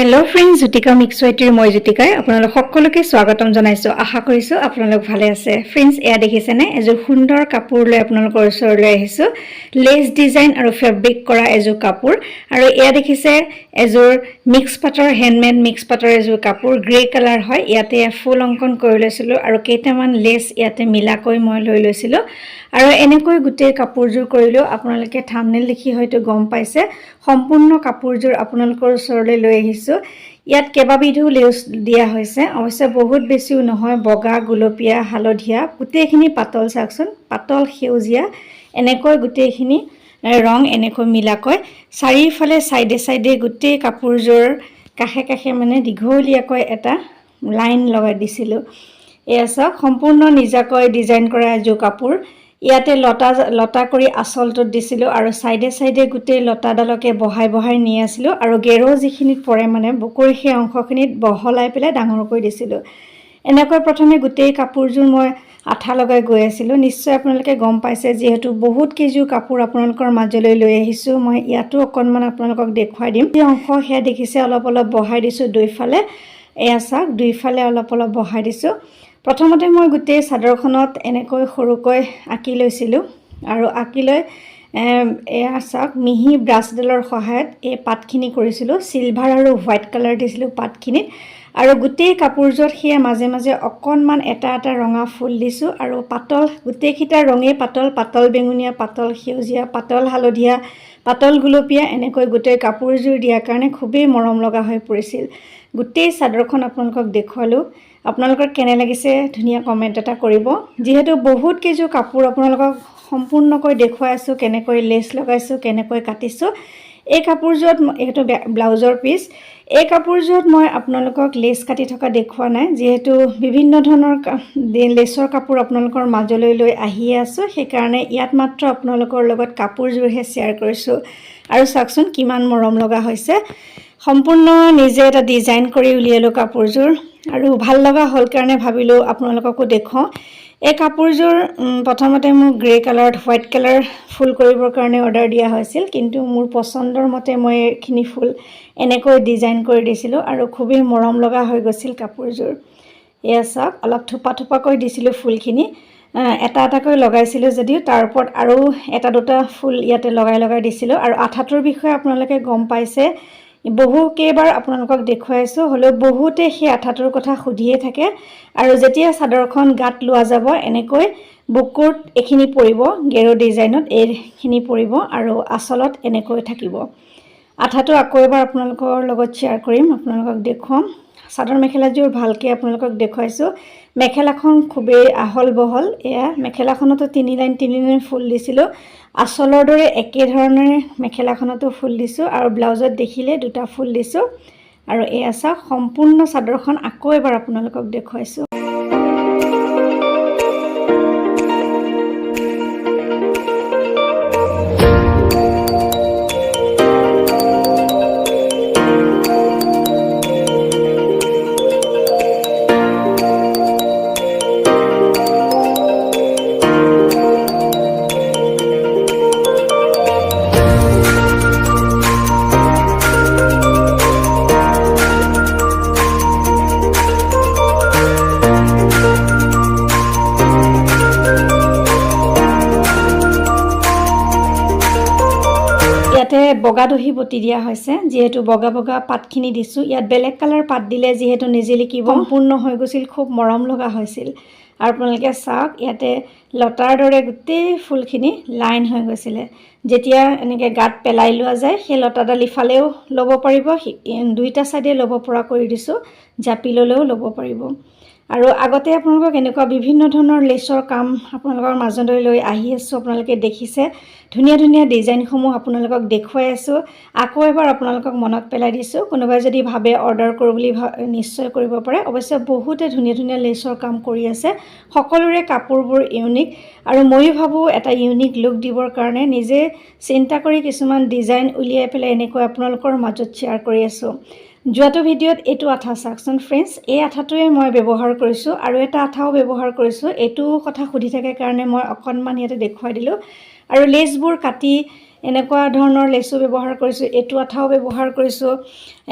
Hello' friends, Jyotika মিক্সৱাইটিৰ মই জ্যোতিকাই আপোনালোক সকলোকে স্বাগতম জনাইছোঁ। আশা কৰিছোঁ আপোনালোক ভালে আছে। ফ্ৰেণ্ডছ, এয়া দেখিছেনে, এযোৰ সুন্দৰ কাপোৰ লৈ আপোনালোকৰ ওচৰলৈ আহিছোঁ। লেছ ডিজাইন আৰু ফেব্ৰিক কৰা এযোৰ কাপোৰ। আৰু এয়া দেখিছে এযোৰ মিক্স পাটৰ, হেণ্ডমেড মিক্স পাটৰ এযোৰ কাপোৰ। গ্ৰে কালাৰ হয়। ইয়াতে ফুল অংকন কৰি লৈছিলোঁ আৰু কেইটামান লেছ ইয়াতে মিলাকৈ মই লৈ লৈছিলোঁ। আৰু এনেকৈ গোটেই কাপোৰযোৰ কৰিলেও আপোনালোকে থাম্বনেইল দেখি হয়তো গম পাইছে। সম্পূৰ্ণ কাপোৰযোৰ আপোনালোকৰ ওচৰলৈ লৈ আহিছোঁ। ইয়াত কেইবাবিধো লেছ দিয়া হৈছে। অৱশ্যে বহুত বেছিও নহয়, বগা, গুলপীয়া, হালধীয়া, গোটেইখিনি পাতল। চাওকচোন, পাতল সেউজীয়া, এনেকৈ গোটেইখিনি ৰং এনেকৈ মিলাকৈ চাৰিওফালে চাইডে চাইডে গোটেই কাপোৰযোৰ কাষে কাষে মানে দীঘলীয়াকৈ এটা লাইন লগাই দিছিলোঁ। এয়া চাওক, সম্পূৰ্ণ নিজাকৈ ডিজাইন কৰা এযোৰ কাপোৰ। ইয়াতে লতা কৰি আঁচলটোত দিছিলোঁ আৰু চাইডে চাইডে গোটেই লতাডালকে বহাই বহাই নি আছিলোঁ আৰু গেৰো যিখিনিত পৰে মানে বুকুৰ সেই অংশখিনিত বহলাই পেলাই ডাঙৰ কৰি দিছিলোঁ। এনেকৈ প্ৰথমে গোটেই কাপোৰযোৰ মই আঠা লগাই গৈ আছিলোঁ। নিশ্চয় আপোনালোকে গম পাইছে, যিহেতু বহুত কেইযোৰ কাপোৰ আপোনালোকৰ মাজলৈ লৈ আহিছোঁ। মই ইয়াতো অকণমান আপোনালোকক দেখুৱাই দিম। যি অংশ সেয়া দেখিছে, অলপ অলপ বহাই দিছোঁ দুইফালে। এয়া চাওক, দুইফালে অলপ অলপ বহাই দিছোঁ। প্ৰথমতে মই গোটেই চাদৰখনত এনেকৈ সৰুকৈ আঁকি লৈছিলোঁ আৰু আঁকি লৈ এয়া চাওক, মিহি ব্ৰাছডালৰ সহায়ত এই পাতখিনি কৰিছিলোঁ। চিলভাৰ আৰু হোৱাইট কালাৰ দিছিলোঁ পাতখিনিত আৰু গোটেই কাপোৰযোৰত সেয়া মাজে মাজে অকণমান এটা এটা ৰঙা ফুল দিছোঁ আৰু পাতল, গোটেইকেইটা ৰঙেই পাতল, পাতল বেঙুনীয়া, পাতল সেউজীয়া, পাতল হালধীয়া, পাতল গুলপীয়া, এনেকৈ গোটেই কাপোৰযোৰ দিয়াৰ কাৰণে খুবেই মৰম লগা হৈ পৰিছিল। গোটেই চাদৰখন আপোনালোকক দেখুৱালোঁ। আপোনালোকৰ কেনে লাগিছে ধুনীয়া কমেণ্ট এটা কৰিব। যিহেতু বহুত কেইযোৰ কাপোৰ আপোনালোকক সম্পূৰ্ণকৈ দেখুৱাই আছোঁ, কেনেকৈ লেছ লগাইছোঁ, কেনেকৈ কাটিছোঁ। এই কাপোৰযোৰত এইটো ব্লাউজৰ পিচ। এই কাপোৰযোৰত মই আপোনালোকক লেছ কাটি থকা দেখুওৱা নাই, যিহেতু বিভিন্ন ধৰণৰ লেছৰ কাপোৰ আপোনালোকৰ মাজলৈ লৈ আহিয়ে আছোঁ। সেইকাৰণে ইয়াত মাত্ৰ আপোনালোকৰ লগত কাপোৰযোৰহে শ্বেয়াৰ কৰিছোঁ। আৰু চাওকচোন কিমান মৰম লগা হৈছে। সম্পূৰ্ণ নিজে এটা ডিজাইন কৰি উলিয়ালোঁ কাপোৰযোৰ আৰু ভাল লগা হ'ল কাৰণে ভাবিলোঁ আপোনালোককো দেখুৱাওঁ। এই কাপোৰযোৰ প্ৰথমতে মোক গ্ৰে কালাৰত হোৱাইট কালাৰ ফুল কৰিবৰ কাৰণে অৰ্ডাৰ দিয়া হৈছিল, কিন্তু মোৰ পচন্দৰ মতে মই এইখিনি ফুল এনেকৈ ডিজাইন কৰি দিছিলোঁ আৰু খুবেই মৰম লগা হৈ গৈছিল কাপোৰযোৰ। এয়া চাওক, অলপ থোপা থোপাকৈ দিছিলোঁ ফুলখিনি, এটা এটাকৈ লগাইছিলোঁ যদিও তাৰ ওপৰত আৰু এটা দুটা ফুল ইয়াতে লগাই লগাই দিছিলোঁ। আৰু আঠাটোৰ বিষয়ে আপোনালোকে গম পাইছে, কেইবাৰ আপোনালোকক দেখুৱাইছোঁ, হ'লেও বহুতে সেই আঠাটোৰ কথা সুধিয়ে থাকে। আৰু যেতিয়া চাদৰখন গাত লোৱা যাব, এনেকৈ বুকুত এইখিনি পৰিব, গেৰো ডিজাইনত এইখিনি পৰিব আৰু আঁচলত এনেকৈ থাকিব। আঠাটো আকৌ এবাৰ আপোনালোকৰ লগত শ্বেয়াৰ কৰিম, আপোনালোকক দেখুৱাম। চাদৰ মেখেলাযোৰ ভালকৈ আপোনালোকক দেখুৱাইছোঁ। মেখেলাখন খুবেই আহল বহল। এয়া মেখেলাখনতো তিনি লাইন ফুল দিছিলোঁ। আঁচলৰ দৰে একেধৰণেৰে মেখেলাখনতো ফুল দিছোঁ আৰু ব্লাউজত দেখিলে দুটা ফুল দিছোঁ। আৰু এয়া চাওক, সম্পূৰ্ণ চাদৰখন আকৌ এবাৰ আপোনালোকক দেখুৱাইছোঁ। ইয়াতে বগা দহি বটি দিয়া হৈছে, যিহেতু বগা বগা পাতখিনি দিছোঁ। ইয়াত বেলেগ কালাৰ পাত দিলে যিহেতু নিজিলিকিব, সম্পূৰ্ণ হৈ গৈছিল, খুব মৰম লগা হৈছিল। আৰু আপোনালোকে চাওক, ইয়াতে লতাৰ দৰে গোটেই ফুলখিনি লাইন হৈ গৈছিলে। যেতিয়া এনেকৈ গাত পেলাই লোৱা যায়, সেই লতাডাল ইফালেও ল'ব পাৰিব, দুইটা চাইডে ল'ব পৰা কৰি দিছোঁ, জাপি ল'লেও ল'ব পাৰিব। আৰু আগতে আপোনালোকক এনেকুৱা বিভিন্ন ধৰণৰ লেছৰ কাম আপোনালোকৰ মাজলৈ লৈ আহি আছোঁ। আপোনালোকে দেখিছে ধুনীয়া ধুনীয়া ডিজাইনসমূহ আপোনালোকক দেখুৱাই আছোঁ। আকৌ এবাৰ আপোনালোকক মনত পেলাই দিছোঁ, কোনোবাই যদি ভাবে অৰ্ডাৰ কৰোঁ বুলি নিশ্চয় কৰিব পাৰে। অৱশ্যে বহুতে ধুনীয়া ধুনীয়া লেছৰ কাম কৰি আছে। সকলোৰে কাপোৰবোৰ ইউনিক আৰু ময়ো ভাবোঁ এটা ইউনিক লুক দিবৰ কাৰণে নিজে চিন্তা কৰি কিছুমান ডিজাইন উলিয়াই পেলাই এনেকৈ আপোনালোকৰ মাজত শ্বেয়াৰ কৰি আছোঁ। যোৱাটো ভিডিঅ'ত এইটো আঠা চাওকচোন ফ্ৰেণ্ডছ, এই আঠাটোৱে মই ব্যৱহাৰ কৰিছোঁ আৰু এটা আঠাও ব্যৱহাৰ কৰিছোঁ। এইটো কথা সুধি থাকে কাৰণে মই অকণমান ইয়াতে দেখুৱাই দিলোঁ। আৰু লেছবোৰ কাটি এনেকুৱা ধৰণৰ লেছো ব্যৱহাৰ কৰিছোঁ, এইটো আঠাও ব্যৱহাৰ কৰিছোঁ।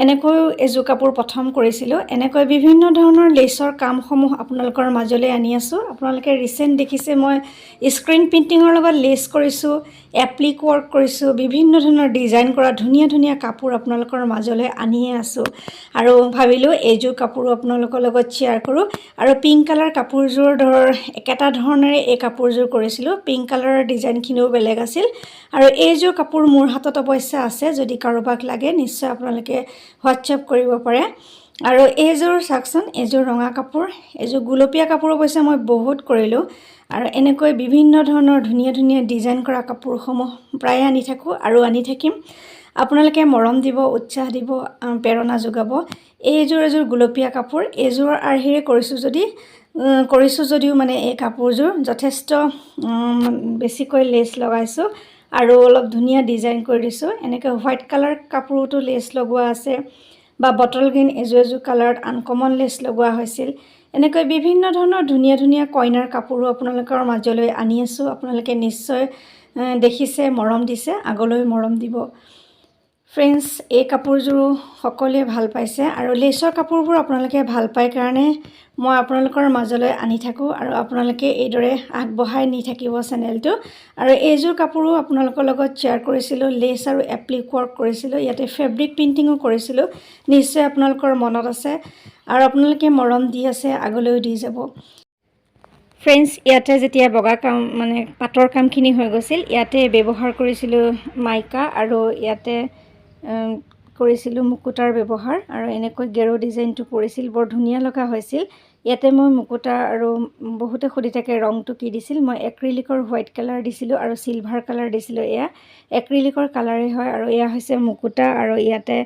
এনেকৈ এযোৰ কাপোৰ প্ৰথম কৰিছিলোঁ। এনেকৈ বিভিন্ন ধৰণৰ লেচৰ কামসমূহ আপোনালোকৰ মাজলৈ আনি আছোঁ। আপোনালোকে ৰিচেণ্ট দেখিছে মই স্ক্ৰীন প্ৰিণ্টিঙৰ লগত লেচ কৰিছোঁ, এপ্লিক ৱৰ্ক কৰিছোঁ, বিভিন্ন ধৰণৰ ডিজাইন কৰা ধুনীয়া ধুনীয়া কাপোৰ আপোনালোকৰ মাজলৈ আনিয়ে আছোঁ। আৰু ভাবিলোঁ এইযোৰ কাপোৰো আপোনালোকৰ লগত শ্বেয়াৰ কৰোঁ। আৰু পিংক কালাৰ কাপোৰযোৰ একেটা ধৰণেৰে এই কাপোৰযোৰ কৰিছিলোঁ। পিংক কালাৰৰ ডিজাইনখিনিও বেলেগ আছিল। আৰু এইযোৰ কাপোৰ মোৰ হাতত অৱশ্যে আছে, যদি কাৰোবাক লাগে নিশ্চয় আপোনালোকে হোৱাটছএপ কৰিব পাৰে। আৰু এইযোৰ চাওকচোন, এইযোৰ ৰঙা কাপোৰ, এইযোৰ গুলপীয়া কাপোৰ অৱশ্যে মই বহুত কৰিলোঁ। আৰু এনেকৈ বিভিন্ন ধৰণৰ ধুনীয়া ধুনীয়া ডিজাইন কৰা কাপোৰসমূহ প্ৰায়ে আনি থাকোঁ আৰু আনি থাকিম। আপোনালোকে মৰম দিব, উৎসাহ দিব, প্ৰেৰণা যোগাব। এইযোৰ এযোৰ গুলপীয়া কাপোৰ, এইযোৰৰ আৰ্হিৰে কৰিছোঁ যদিও মানে এই কাপোৰযোৰ যথেষ্ট বেছিকৈ লেচ লগাইছোঁ আৰু অলপ ধুনীয়া ডিজাইন কৰি দিছোঁ। এনেকৈ হোৱাইট কালাৰ কাপোৰতো লেচ লগোৱা আছে বা বটল গ্ৰীণ এযোৰ কালাৰত আনকমন লেচ লগোৱা হৈছিল। এনেকৈ বিভিন্ন ধৰণৰ ধুনীয়া ধুনীয়া কইনাৰ কাপোৰো আপোনালোকৰ মাজলৈ আনি আছোঁ। আপোনালোকে নিশ্চয় দেখিছে, মৰম দিছে, আগলৈ মৰম দিব। ফ্ৰেণ্ডছ, এই কাপোৰযোৰো সকলোৱে ভাল পাইছে আৰু লেচৰ কাপোৰবোৰ আপোনালোকে ভাল পায় কাৰণে মই আপোনালোকৰ মাজলৈ আনি থাকোঁ আৰু আপোনালোকে এইদৰে আগবঢ়াই নি থাকিব চেনেলটো। আৰু এইযোৰ কাপোৰো আপোনালোকৰ লগত শ্বেয়াৰ কৰিছিলোঁ, লেচ আৰু এপ্লিক ৱৰ্ক কৰিছিলোঁ, ইয়াতে ফেব্ৰিক প্ৰিণ্টিঙো কৰিছিলোঁ। নিশ্চয় আপোনালোকৰ মনত আছে আৰু আপোনালোকে মৰম দি আছে, আগলৈও দি যাব। ফ্ৰেণ্ডছ, ইয়াতে যেতিয়া বগা কাম পাটৰ কামখিনি হৈ গৈছিল, ইয়াতে ব্যৱহাৰ কৰিছিলোঁ মাইকা আৰু ইয়াতে কৰিছিলোঁ মুকুতাৰ ব্যৱহাৰ। আৰু এনেকৈ গেৰো ডিজাইনটো পৰিছিল, বৰ ধুনীয়া লগা হৈছিল। ইয়াতে মই মুকুতা আৰু বহুতে সুধি থাকে ৰংটো কি দিছিল। মই এক্ৰিলিকৰ হোৱাইট কালাৰ দিছিলোঁ আৰু চিলভাৰ কালাৰ দিছিলোঁ। এয়া এক্ৰিলিকৰ কালাৰেই হয় আৰু এয়া হৈছে মুকুতা। আৰু ইয়াতে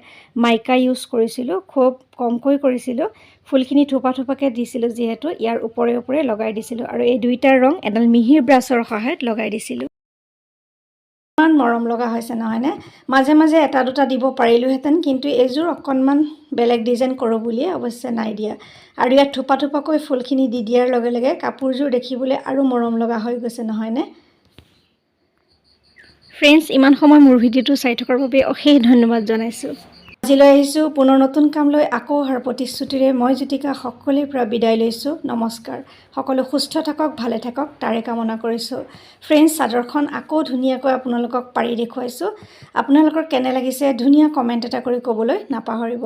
মাইকা ইউজ কৰিছিলোঁ, খুব কমকৈ কৰিছিলোঁ। ফুলখিনি থোপা থোপাকৈ দিছিলোঁ যিহেতু ইয়াৰ ওপৰে ওপৰে লগাই দিছিলোঁ। আৰু এই দুইটা ৰং এডাল মিহিৰ ব্ৰাছৰ সহায়ত লগাই দিছিলোঁ। ইমান মৰম লগা হৈছে নহয়নে? মাজে মাজে এটা দুটা দিব পাৰিলোঁহেঁতেন, কিন্তু এইযোৰ অকণমান বেলেগ ডিজাইন কৰোঁ বুলিয়ে অৱশ্যে নাই দিয়া। আৰু ইয়াত থোপা থোপাকৈ ফুলখিনি দি দিয়াৰ লগে লগে কাপোৰযোৰ দেখিবলৈ আৰু মৰম লগা হৈ গৈছে নহয়নে? ফ্ৰেণ্ডছ, ইমান সময় মোৰ ভিডিঅ'টো চাই থকাৰ বাবে অশেষ ধন্যবাদ জনাইছোঁ। আজিলৈ আহিছোঁ পুনৰ নতুন কাম লৈ, আকৌ অহাৰ প্ৰতিশ্ৰুতিৰে মই জ্যোতিকা সকলোৰে পৰা বিদায় লৈছোঁ। নমস্কাৰ। সকলো সুস্থ থাকক, ভালে থাকক, তাৰে কামনা কৰিছোঁ। ফ্ৰেণ্ডছ, চাদৰখন আকৌ ধুনীয়াকৈ আপোনালোকক পাৰি দেখুৱাইছোঁ। আপোনালোকৰ কেনে লাগিছে ধুনীয়া কমেণ্ট এটা কৰি ক'বলৈ নাপাহৰিব।